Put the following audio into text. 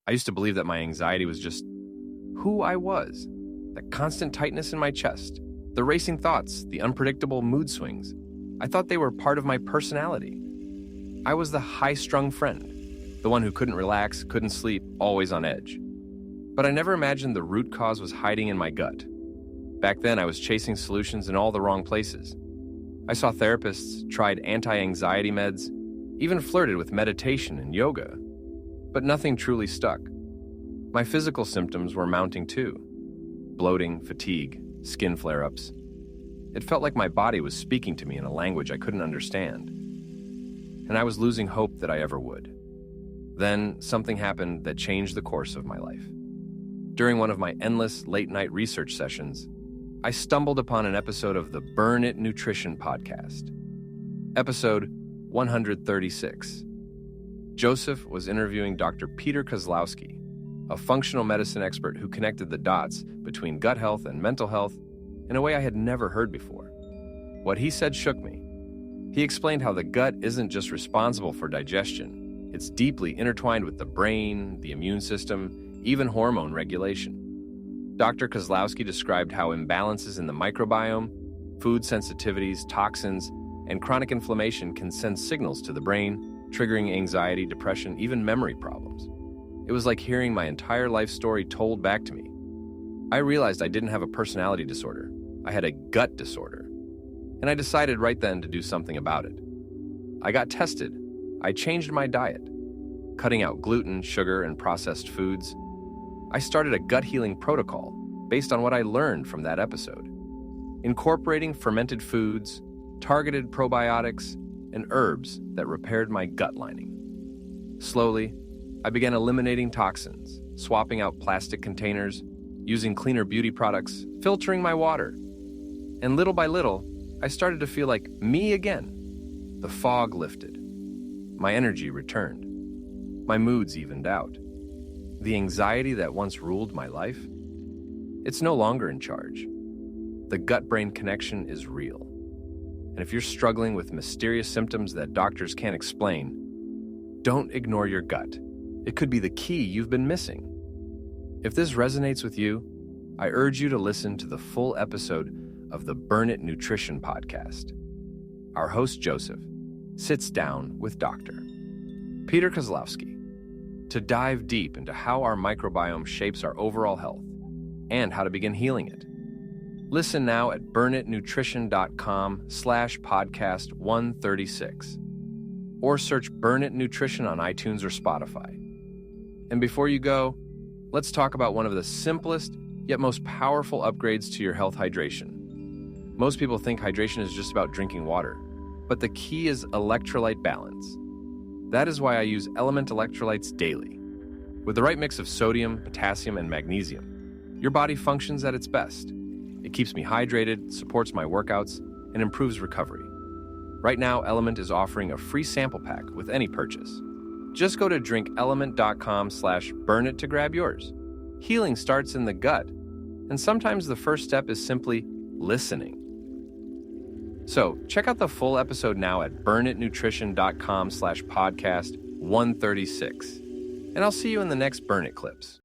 I used to believe that my anxiety was just who I was. That constant tightness in my chest, the racing thoughts, the unpredictable mood swings. I thought they were part of my personality. I was the high-strung friend, the one who couldn't relax, couldn't sleep, always on edge. But I never imagined the root cause was hiding in my gut. Back then, I was chasing solutions in all the wrong places. I saw therapists, tried anti-anxiety meds, even flirted with meditation and yoga. But nothing truly stuck. My physical symptoms were mounting too. Bloating, fatigue, skin flare-ups. It felt like my body was speaking to me in a language I couldn't understand. And I was losing hope that I ever would. Then, something happened that changed the course of my life. During one of my endless late-night research sessions, I stumbled upon an episode of the Burn It Nutrition podcast. Episode 136. Joseph was interviewing Dr. Peter Kozlowski, a functional medicine expert who connected the dots between gut health and mental health in a way I had never heard before. What he said shook me. He explained how the gut isn't just responsible for digestion. It's deeply intertwined with the brain, the immune system, even hormone regulation. Dr. Kozlowski described how imbalances in the microbiome, food sensitivities, toxins, and chronic inflammation can send signals to the brain, triggering anxiety, depression, even memory problems. It was like hearing my entire life story told back to me. I realized I didn't have a personality disorder. I had a gut disorder. And I decided right then to do something about it. I got tested. I changed my diet, cutting out gluten, sugar, and processed foods. I started a gut healing protocol based on what I learned from that episode, incorporating fermented foods, targeted probiotics, and herbs that repaired my gut lining. Slowly, I began eliminating toxins, swapping out plastic containers, using cleaner beauty products, filtering my water. And little by little, I started to feel like me again. The fog lifted. My energy returned. My moods evened out. The anxiety that once ruled my life, it's no longer in charge. The gut-brain connection is real. And if you're struggling with mysterious symptoms that doctors can't explain, don't ignore your gut. It could be the key you've been missing. If this resonates with you, I urge you to listen to the full episode of the Burn It Nutrition podcast. Our host, Joseph, sits down with Dr. Peter Kozlowski to dive deep into how our microbiome shapes our overall health and how to begin healing it. Listen now at burnitnutrition.com/podcast 136 or search Burn It Nutrition on iTunes or Spotify. And before you go, let's talk about one of the simplest yet most powerful upgrades to your health: hydration. Most people think hydration is just about drinking water, but the key is electrolyte balance. That is why I use Element electrolytes daily. With the right mix of sodium, potassium, and magnesium, your body functions at its best. It keeps me hydrated, supports my workouts, and improves recovery. Right now, Element is offering a free sample pack with any purchase. Just go to drinkelement.com/burnit to grab yours. Healing starts in the gut, and sometimes the first step is simply listening. So, check out the full episode now at burnitnutrition.com/podcast 136. And I'll see you in the next Burn It clips.